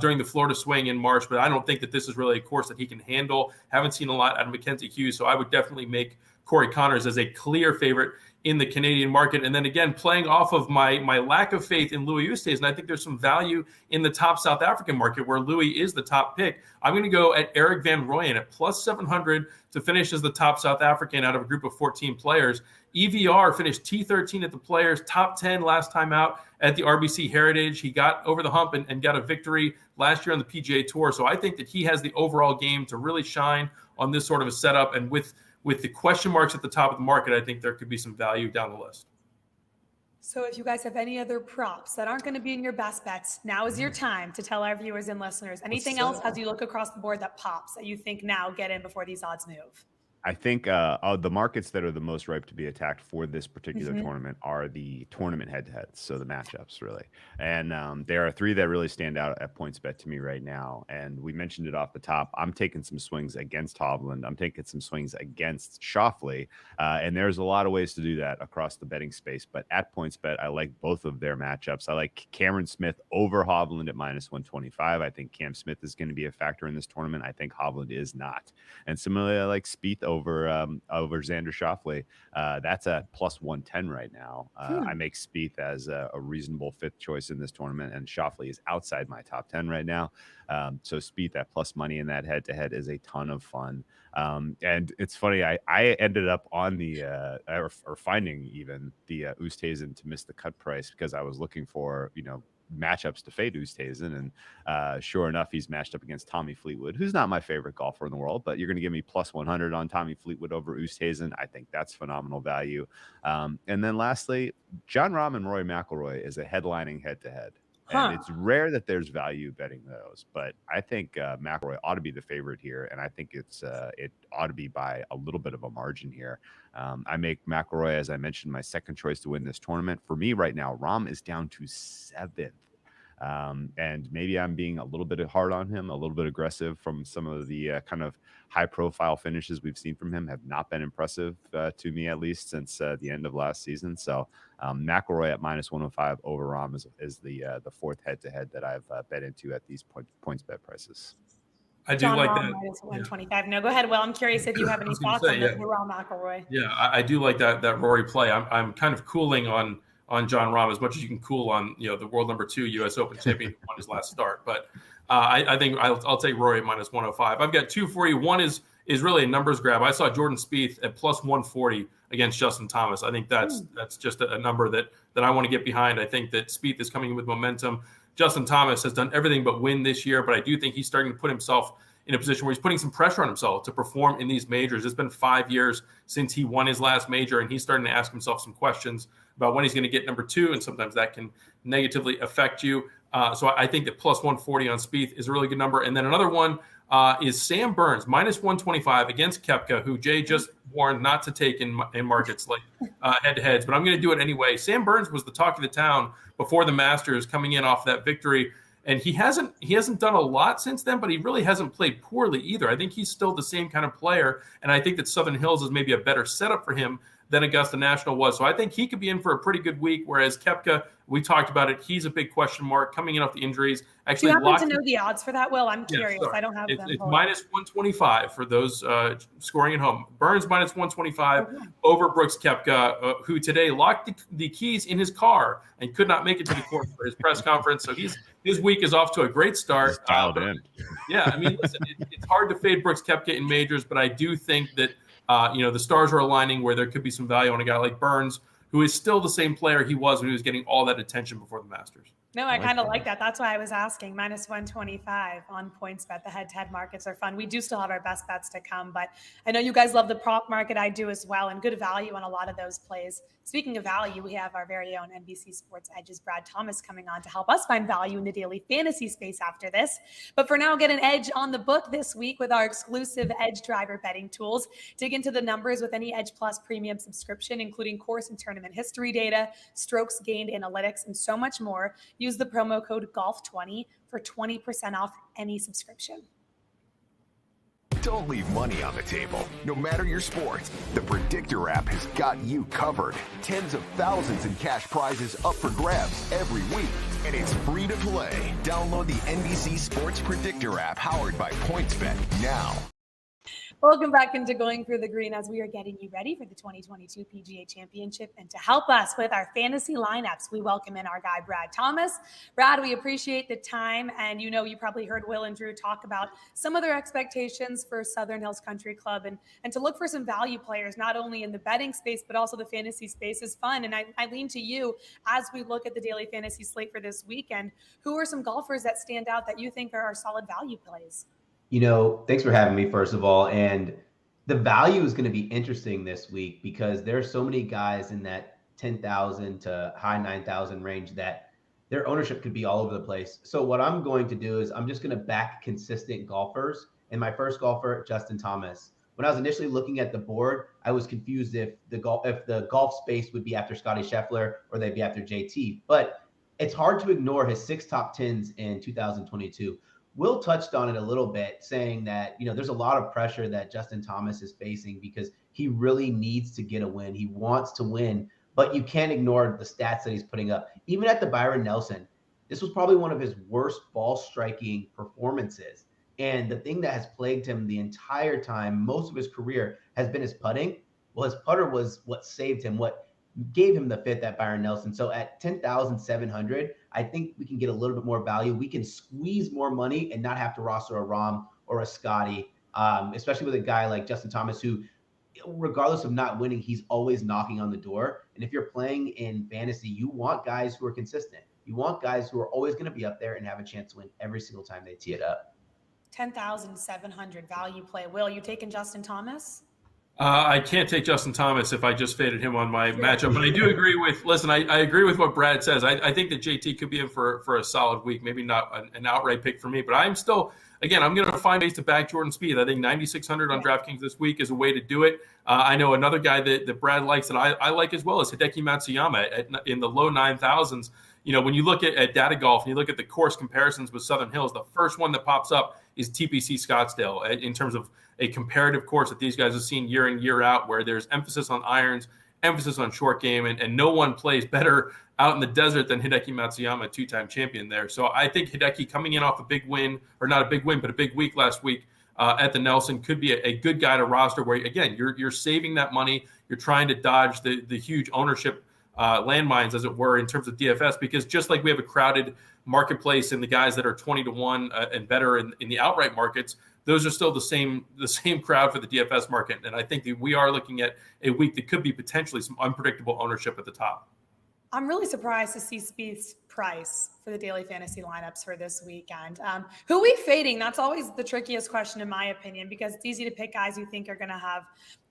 during the Florida swing in March, but I don't think that this is really a course that he can handle. Haven't seen a lot out of Mackenzie Hughes, so I would definitely make Corey Connors as a clear favorite in the Canadian market. And then again, playing off of my lack of faith in Louis Oosthuizen, I think there's some value in the top South African market where Louis is the top pick. I'm going to go at Eric Van Rooyen at +700 to finish as the top South African out of a group of 14 players. EVR finished T13 at the Players, top 10 last time out at the RBC Heritage. He got over the hump and got a victory last year on the PGA Tour. So I think that he has the overall game to really shine on this sort of a setup. And with the question marks at the top of the market, I think there could be some value down the list. So if you guys have any other props that aren't going to be in your best bets, now is your time to tell our viewers and listeners. Anything else as you look across the board that pops that you think now get in before these odds move? I think the markets that are the most ripe to be attacked for this particular tournament are the tournament head-to-heads, so the matchups, really. And there are 3 that really stand out at PointsBet to me right now. And we mentioned it off the top. I'm taking some swings against Hovland. I'm taking some swings against Schauffele. And there's a lot of ways to do that across the betting space. But at PointsBet, I like both of their matchups. I like Cameron Smith over Hovland at -125. I think Cam Smith is going to be a factor in this tournament. I think Hovland is not. And similarly, I like Spieth over Xander Schauffele. That's at +110 right now. I make Spieth as a reasonable 5th choice in this tournament, and Schauffele is outside my top 10 right now. So Spieth at plus money in that head-to-head is a ton of fun. And it's funny, I ended up on the or finding even the Oosthuizen to miss the cut price because I was looking for matchups to fade Oosthuizen, and sure enough, he's matched up against Tommy Fleetwood, who's not my favorite golfer in the world, but you're going to give me +100 on Tommy Fleetwood over Oosthuizen. I think that's phenomenal value. And then lastly, Jon Rahm and Rory McIlroy is a headlining head-to-head. And it's rare that there's value betting those, but I think McIlroy ought to be the favorite here, and I think it ought to be by a little bit of a margin here. I make McIlroy, as I mentioned, my 2nd choice to win this tournament. For me right now, Rahm is down to 7th. And maybe I'm being a little bit hard on him, a little bit aggressive from some of the kind of high-profile finishes we've seen from him have not been impressive to me, at least since the end of last season. So McIlroy at -105 over Rahm is the 4th head-to-head that I've bet into at these PointsBet prices. I do like that. -125. Yeah. No, go ahead. Well, I'm curious if you have any thoughts on the Rahm McIlroy. Yeah, I do like that Rory play. I'm kind of cooling on Jon Rahm as much as you can cool on the world +2 U.S. Open champion who won his last start. But I think I'll take Rory at -105. I've got 2 for you. One is really a numbers grab. I saw Jordan Spieth at +140 against Justin Thomas. I think that's just a number that I want to get behind. I think that Spieth is coming in with momentum. Justin Thomas has done everything but win this year, but I do think he's starting to put himself in a position where he's putting some pressure on himself to perform in these majors. It's been 5 years since he won his last major, and he's starting to ask himself some questions about when he's going to get number 2, and sometimes that can negatively affect you. So I think that +140 on Spieth is a really good number. And then another one is Sam Burns, -125 against Kepka, who Jay just warned not to take in markets like head-to-heads, but I'm going to do it anyway. Sam Burns was the talk of the town before the Masters, coming in off that victory. And he hasn't done a lot since then, but he really hasn't played poorly either. I think he's still the same kind of player, and I think that Southern Hills is maybe a better setup for him than Augusta National was. So I think he could be in for a pretty good week, whereas Kepka, we talked about it, he's a big question mark coming in off the injuries. Actually, do you happen to know the odds for that, Will? I'm curious. I don't have them. It's minus 125 for those scoring at home. Burns minus 125 over Brooks Koepka, who today locked the keys in his car and could not make it to the court for his press conference. So his week is off to a great start. He's dialed in. Yeah, I mean, listen, it's hard to fade Brooks Koepka in majors, but I do think that the stars are aligning where there could be some value on a guy like Burns, who is still the same player he was when he was getting all that attention before the Masters. No, I kind of like that. That's why I was asking. Minus 125 on PointsBet. The head-to-head markets are fun. We do still have our best bets to come, but I know you guys love the prop market. I do as well, and good value on a lot of those plays. Speaking of value, we have our very own NBC Sports EDGE's Brad Thomas coming on to help us find value in the daily fantasy space after this. But for now, get an edge on the book this week with our exclusive Edge Driver betting tools. Dig into the numbers with any Edge Plus premium subscription, including course and tournament history data, strokes gained analytics, and so much more. Use the promo code GOLF20 for 20% off any subscription. Don't leave money on the table. No matter your sport, the Predictor app has got you covered. Tens of thousands in cash prizes up for grabs every week. And it's free to play. Download the NBC Sports Predictor app powered by PointsBet now. Welcome back into Going Through the Green as we are getting you ready for the 2022 PGA Championship. And to help us with our fantasy lineups, we welcome in our guy, Brad Thomas. Brad, we appreciate the time. And you probably heard Will and Drew talk about some of their expectations for Southern Hills Country Club and to look for some value players, not only in the betting space, but also the fantasy space is fun. And I lean to you as we look at the daily fantasy slate for this weekend. Who are some golfers that stand out that you think are solid value plays? Thanks for having me, first of all. And the value is going to be interesting this week because there are so many guys in that 10,000 to high 9,000 range that their ownership could be all over the place. So what I'm going to do is I'm just going to back consistent golfers. And my first golfer, Justin Thomas. When I was initially looking at the board, I was confused if the golf space would be after Scotty Sheffield or they'd be after JT. But it's hard to ignore his 6 top 10s in 2022. Will touched on it a little bit, saying that, there's a lot of pressure that Justin Thomas is facing because he really needs to get a win. He wants to win, but you can't ignore the stats that he's putting up. Even at the Byron Nelson, this was probably one of his worst ball striking performances. And the thing that has plagued him the entire time, most of his career, has been his putting. Well, his putter was what saved him, what gave him the fifth at Byron Nelson. So at 10,700, I think we can get a little bit more value. We can squeeze more money and not have to roster a Rahm or a Scotty, especially with a guy like Justin Thomas, who, regardless of not winning, he's always knocking on the door. And if you're playing in fantasy, you want guys who are consistent. You want guys who are always going to be up there and have a chance to win every single time they tee it up. 10,700 value play. Will, you taking Justin Thomas? I can't take Justin Thomas if I just faded him on my matchup, but I do agree with. Listen, I agree with what Brad says. I think that JT could be in for a solid week. Maybe not an outright pick for me, but I'm still. Again, I'm going to find ways to back Jordan Spieth. I think 9,600 on DraftKings this week is a way to do it. I know another guy that Brad likes that I like as well is Hideki Matsuyama in the low 9,000s. When you look at data golf and you look at the course comparisons with Southern Hills, the first one that pops up is TPC Scottsdale in terms of a comparative course that these guys have seen year in, year out, where there's emphasis on irons, emphasis on short game, and no one plays better out in the desert than Hideki Matsuyama, 2-time champion there. So I think Hideki coming in off a big win, or not a big win, but a big week last week at the Nelson could be a good guy to roster where, again, you're saving that money. You're trying to dodge the huge ownership landmines, as it were, in terms of DFS, because just like we have a crowded marketplace and the guys that are 20-1 and better in the outright markets, those are still the same crowd for the DFS market. And I think that we are looking at a week that could be potentially some unpredictable ownership at the top. I'm really surprised to see Spieth's price for the daily fantasy lineups for this weekend. Who are we fading? That's always the trickiest question, in my opinion, because it's easy to pick guys you think are going to have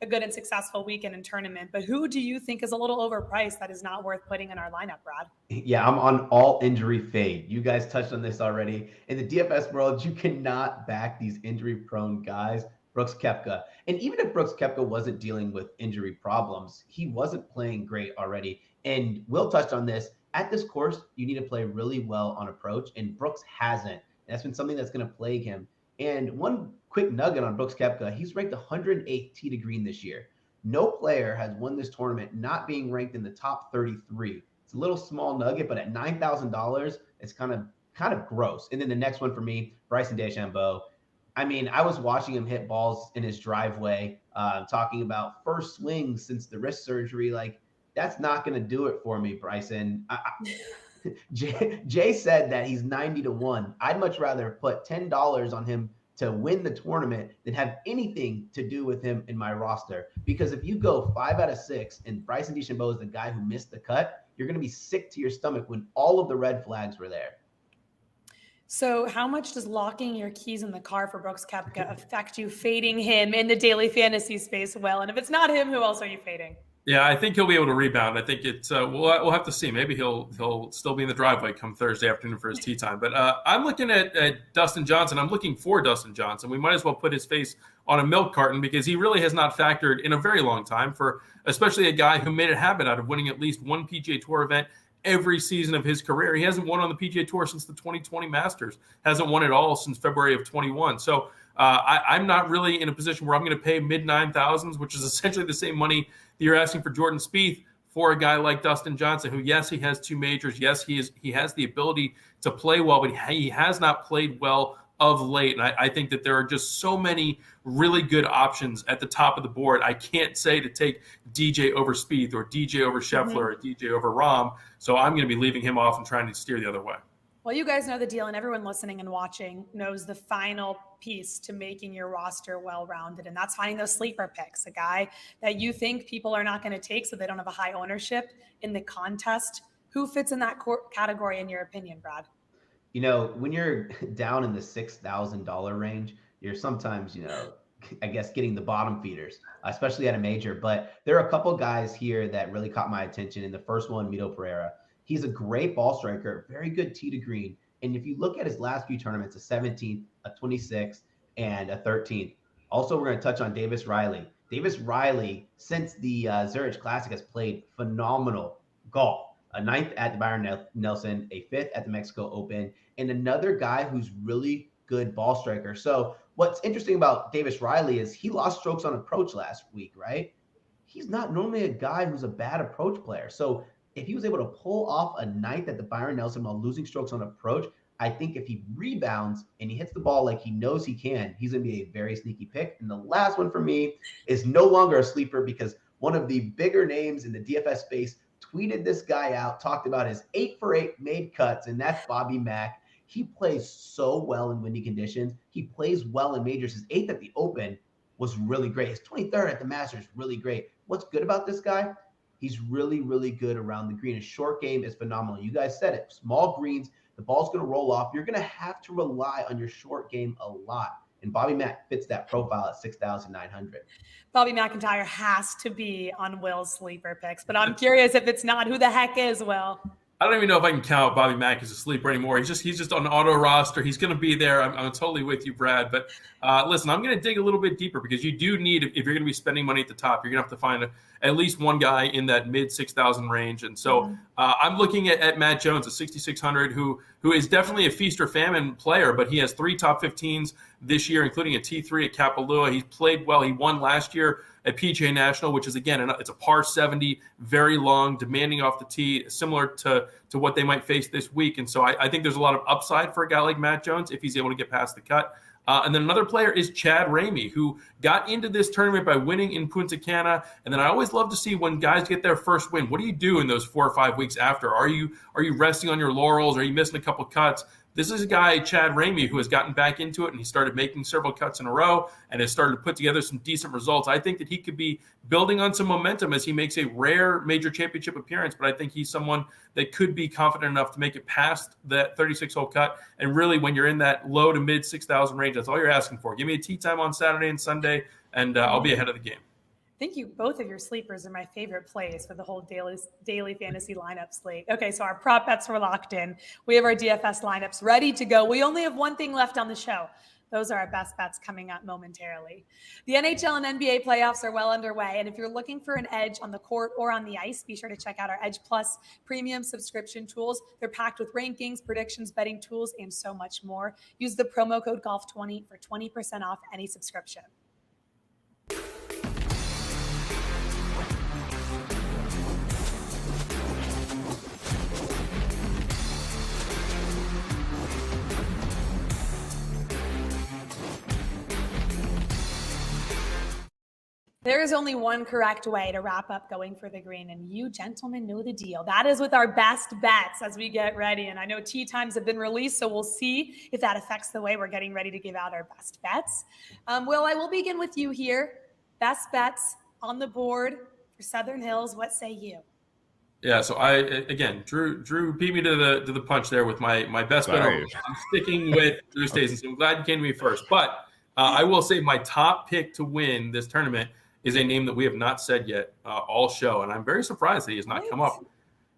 a good and successful weekend in tournament. But who do you think is a little overpriced that is not worth putting in our lineup, Brad? Yeah, I'm on all injury fade. You guys touched on this already. In the DFS world, you cannot back these injury-prone guys. Brooks Koepka. And even if Brooks Koepka wasn't dealing with injury problems, he wasn't playing great already. And Will touched on this. At this course, you need to play really well on approach, and Brooks hasn't. And that's been something that's going to plague him. And one quick nugget on Brooks Koepka, he's ranked 108th tee to green this year. No player has won this tournament not being ranked in the top 33. It's a little small nugget, but at $9,000, it's kind of gross. And then the next one for me, Bryson DeChambeau. I mean, I was watching him hit balls in his driveway, talking about first swings since the wrist surgery. Like, that's not going to do it for me, Bryson. Jay said that he's 90-1. I'd much rather put $10 on him to win the tournament than have anything to do with him in my roster. Because if you go 5 out of 6 and Bryson DeChambeau is the guy who missed the cut, you're going to be sick to your stomach when all of the red flags were there. So how much does locking your keys in the car for Brooks Koepka affect you fading him in the daily fantasy space? Well, and if it's not him, who else are you fading? Yeah, I think he'll be able to rebound. I think it's we'll have to see. Maybe he'll still be in the driveway come Thursday afternoon for his tee time. But I'm looking at Dustin Johnson. I'm looking for Dustin Johnson. We might as well put his face on a milk carton because he really has not factored in a very long time for especially a guy who made a habit out of winning at least one PGA Tour event every season of his career. He hasn't won on the PGA Tour since the 2020 Masters. Hasn't won at all since February of 21. So I'm not really in a position where I'm going to pay mid-9,000s, which is essentially the same money that you're asking for Jordan Spieth for a guy like Dustin Johnson, who, yes, he has 2 majors. Yes, he has the ability to play well, but he has not played well of late. And I think that there are just so many really good options at the top of the board. I can't say to take DJ over Spieth or DJ over Scheffler or DJ over Rahm. So I'm going to be leaving him off and trying to steer the other way. Well, you guys know the deal, and everyone listening and watching knows the final piece to making your roster well-rounded, and that's finding those sleeper picks, a guy that you think people are not going to take so they don't have a high ownership in the contest. Who fits in that category in your opinion, Brad? You know, when you're down in the $6,000 range, you're sometimes, I guess getting the bottom feeders, especially at a major. But there are a couple guys here that really caught my attention. In the first one, Mito Pereira. He's a great ball striker, very good tee to green. And if you look at his last few tournaments, a 17th, a 26th, and a 13th. Also, we're going to touch on Davis Riley. Davis Riley, since the Zurich Classic, has played phenomenal golf. A 9th at the Byron Nelson, a 5th at the Mexico Open, and another guy who's really good ball striker. So what's interesting about Davis Riley is he lost strokes on approach last week, right? He's not normally a guy who's a bad approach player. So if he was able to pull off a 9th at the Byron Nelson while losing strokes on approach, I think if he rebounds and he hits the ball like he knows he can, he's going to be a very sneaky pick. And the last one for me is no longer a sleeper because one of the bigger names in the DFS space tweeted this guy out, talked about his 8 for 8 made cuts, and that's Bobby Mack. He plays so well in windy conditions. He plays well in majors. His 8th at the Open was really great. His 23rd at the Masters, really great. What's good about this guy? He's really, really good around the green. His short game is phenomenal. You guys said it. Small greens, the ball's going to roll off. You're going to have to rely on your short game a lot. And Bobby Mack fits that profile at 6,900. Bobby McIntyre has to be on Will's sleeper picks, but I'm curious if it's not, who the heck is Will? I don't even know if I can count Bobby Mack as a sleeper anymore. He's just on auto roster. He's going to be there. I'm totally with you, Brad. But listen, I'm going to dig a little bit deeper because you do need, if you're going to be spending money at the top, you're going to have to find at least one guy in that mid 6,000 range. And so I'm looking at Matt Jones at 6,600, who is definitely a feast or famine player, but he has 3 top 15s this year, including a T3 at Kapalua. He's played well. He won last year at PGA National, which is, again, it's a par 70, very long, demanding off the tee, similar to what they might face this week. And so I think there's a lot of upside for a guy like Matt Jones if he's able to get past the cut. And then another player is Chad Ramey, who got into this tournament by winning in Punta Cana. And then I always love to see when guys get their first win. What do you do in those 4 or 5 weeks after? Are you resting on your laurels? Are you missing a couple cuts? This is a guy, Chad Ramey, who has gotten back into it, and he started making several cuts in a row and has started to put together some decent results. I think that he could be building on some momentum as he makes a rare major championship appearance, but I think he's someone that could be confident enough to make it past that 36-hole cut. And really, when you're in that low to mid 6,000 range, that's all you're asking for. Give me a tee time on Saturday and Sunday, and I'll be ahead of the game. I think both of your sleepers are my favorite plays for the whole daily fantasy lineup slate. Okay, so our prop bets were locked in. We have our DFS lineups ready to go. We only have one thing left on the show. Those are our best bets coming up momentarily. The NHL and NBA playoffs are well underway, and if you're looking for an edge on the court or on the ice, be sure to check out our Edge Plus premium subscription tools. They're packed with rankings, predictions, betting tools, and so much more. Use the promo code GOLF20 for 20% off any subscription. There is only one correct way to wrap up Going for the Green, and you gentlemen know the deal. That is with our best bets as we get ready. And I know tee times have been released, so we'll see if that affects the way we're getting ready to give out our best bets. Will, I will begin with you here. Best bets on the board for Southern Hills. What say you? Yeah, so Drew beat me to the punch there with my best bet. I'm sticking with Drew Stason. So I'm glad you came to me first. But I will say my top pick to win this tournament is a name that we have not said yet all show, and I'm very surprised that he has not come up.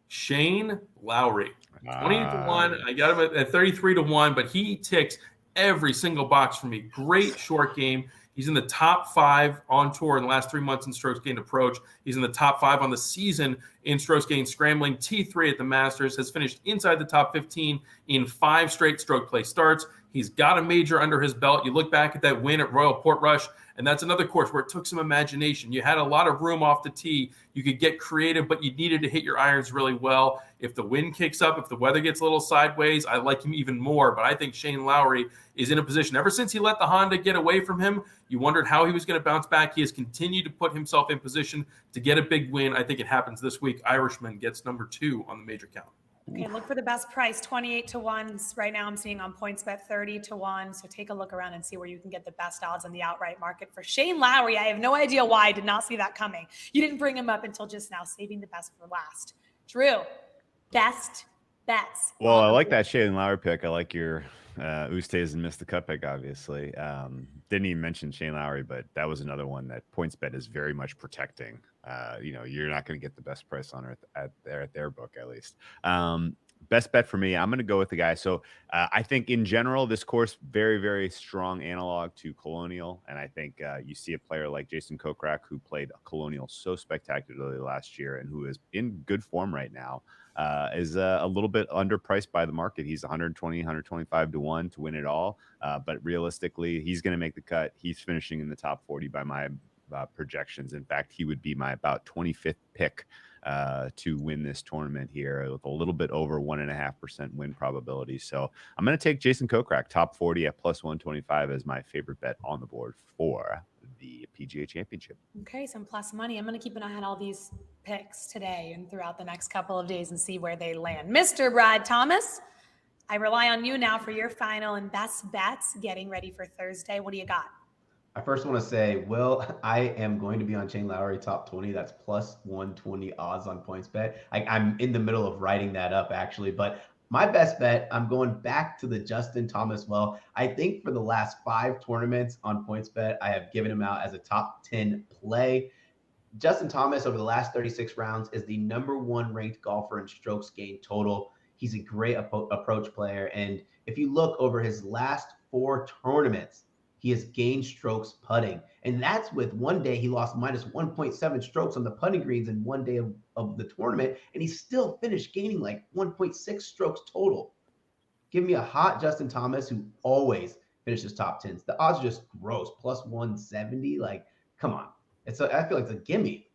Shane Lowry, 20-1. I got him at 33-1, but he ticks every single box for me. Great short game. He's in the top 5 on tour in the last 3 months in strokes gained approach. He's in the top 5 on the season in strokes gained scrambling. T3 at the Masters, has finished inside the top 15 in 5 straight stroke play starts. He's got a major under his belt. You look back at that win at Royal Portrush, and that's another course where it took some imagination. You had a lot of room off the tee. You could get creative, but you needed to hit your irons really well. If the wind kicks up, if the weather gets a little sideways, I like him even more. But I think Shane Lowry is in a position, ever since he let the Honda get away from him, you wondered how he was going to bounce back. He has continued to put himself in position to get a big win. I think it happens this week. Irishman gets number 2 on the major count. Okay, look for the best price, 28-1. Right now I'm seeing on PointsBet 30-1. So take a look around and see where you can get the best odds on the outright market for Shane Lowry. I have no idea why I did not see that coming. You didn't bring him up until just now, saving the best for last. Drew, best bets. Well, I like that Shane Lowry pick. I like your Oosthuizen missed the cut pick, obviously. Didn't even mention Shane Lowry, but that was another one that PointsBet is very much protecting. You're not going to get the best price on it at their book, at least. Best bet for me, I'm going to go with the guy. So I think in general, this course, very, very strong analog to Colonial. And I think you see a player like Jason Kokrak, who played Colonial so spectacularly last year and who is in good form right now, is a little bit underpriced by the market. He's 120, 125-1 to win it all. But realistically, he's going to make the cut. He's finishing in the top 40 by my projections. In fact, he would be my about 25th pick to win this tournament here with a little bit over 1.5% win probability. So I'm going to take Jason Kokrak, top 40 at plus 125 as my favorite bet on the board for the PGA Championship. Okay, some plus money. I'm going to keep an eye on all these picks today and throughout the next couple of days and see where they land. Mr. Brad Thomas, I rely on you now for your final and best bets getting ready for Thursday. What do you got? I first want to say, Will, I am going to be on Shane Lowry top 20. That's plus 120 odds on PointsBet. I'm in the middle of writing that up, actually. But my best bet, I'm going back to the Justin Thomas well. I think for the last 5 tournaments on PointsBet, I have given him out as a top 10 play. Justin Thomas, over the last 36 rounds, is the #1 ranked golfer in strokes gained total. He's a great approach player. And if you look over his last 4 tournaments, he has gained strokes putting. And that's with one day he lost minus 1.7 strokes on the putting greens in one day of the tournament. And he still finished gaining like 1.6 strokes total. Give me a hot Justin Thomas who always finishes top 10s. The odds are just gross. Plus 170. Like, come on. I feel like it's a gimme.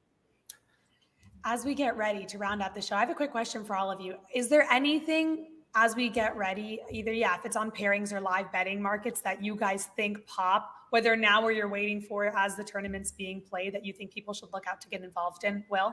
As we get ready to round out the show, I have a quick question for all of you. Is there anything as we get ready, either, if it's on pairings or live betting markets that you guys think pop, whether now or you're waiting for as the tournament's being played, that you think people should look out to get involved in? Will?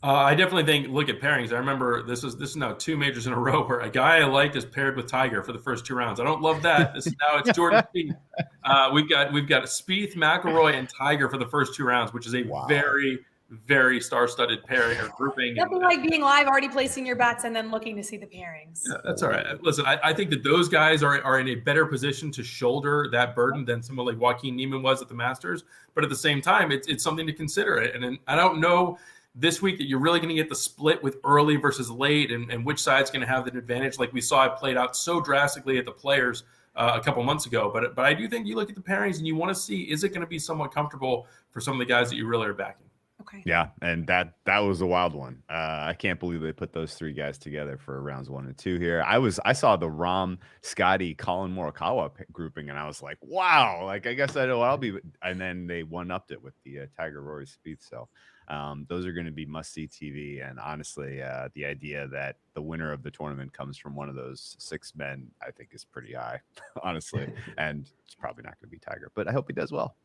I definitely think look at pairings. I remember this is now 2 majors in a row where a guy I liked is paired with Tiger for the first 2 rounds. I don't love that. This is now it's Jordan Spieth. We've got Spieth, McIlroy, and Tiger for the first 2 rounds, which is a very, very star-studded pairing or grouping. Nothing like being live, already placing your bets, and then looking to see the pairings. Yeah, that's all right. Listen, I think that those guys are in a better position to shoulder that burden than someone like Joaquin Niemann was at the Masters. But at the same time, it's something to consider. And I don't know this week that you're really going to get the split with early versus late and which side's going to have the advantage. Like we saw it played out so drastically at the Players a couple months ago. But I do think you look at the pairings and you want to see, is it going to be somewhat comfortable for some of the guys that you really are backing? Okay. Yeah, and that was a wild one. I can't believe they put those 3 guys together for rounds 1 and 2 here. I saw the Rahm, Scotty, Colin Morikawa grouping, and I was like, wow, like I guess I know what I'll be. And then they one-upped it with the Tiger, Rory, Spieth. So those are going to be must-see TV. And honestly, the idea that the winner of the tournament comes from one of those 6 men, I think is pretty high, honestly. And it's probably not going to be Tiger, but I hope he does well.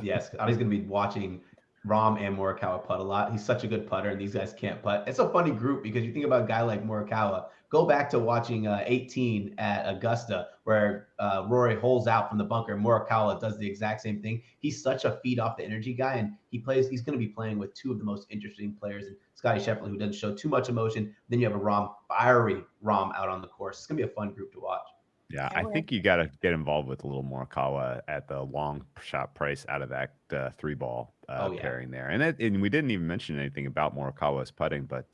Yes, Scotty's going to be watching Rahm and Morikawa putt a lot. He's such a good putter, and these guys can't putt. It's a funny group because you think about a guy like Morikawa. Go back to watching 18 at Augusta, where Rory holes out from the bunker. Morikawa does the exact same thing. He's such a feed off the energy guy, and he's going to be playing with two of the most interesting players, and Scotty Sheffield, who doesn't show too much emotion. Then you have a fiery Rahm out on the course. It's going to be a fun group to watch. Yeah, I think you got to get involved with a little Morikawa at the long shot price out of that 3-ball pairing there. And we didn't even mention anything about Morikawa's putting, but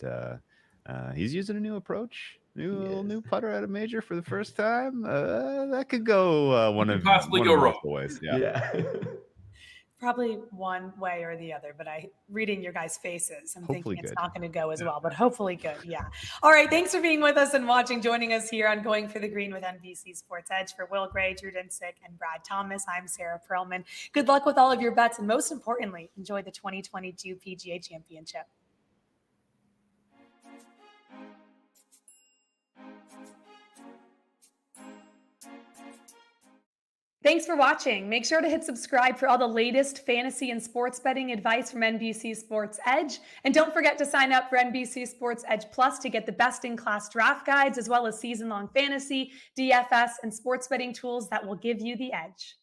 he's using a new approach, new putter at a major for the first time. That could go one of multiple ways. Yeah. Probably one way or the other, but reading your guys' faces, I'm hopefully thinking it's good. not going to go as well, but hopefully good. Yeah. All right. Thanks for being with us and joining us here on Going for the Green with NBC Sports Edge. For Will Gray, Drew Dinsick, and Brad Thomas, I'm Sara Perlman. Good luck with all of your bets, and most importantly, enjoy the 2022 PGA Championship. Thanks for watching. Make sure to hit subscribe for all the latest fantasy and sports betting advice from NBC Sports Edge. And don't forget to sign up for NBC Sports Edge Plus to get the best-in-class draft guides, as well as season-long fantasy, DFS, and sports betting tools that will give you the edge.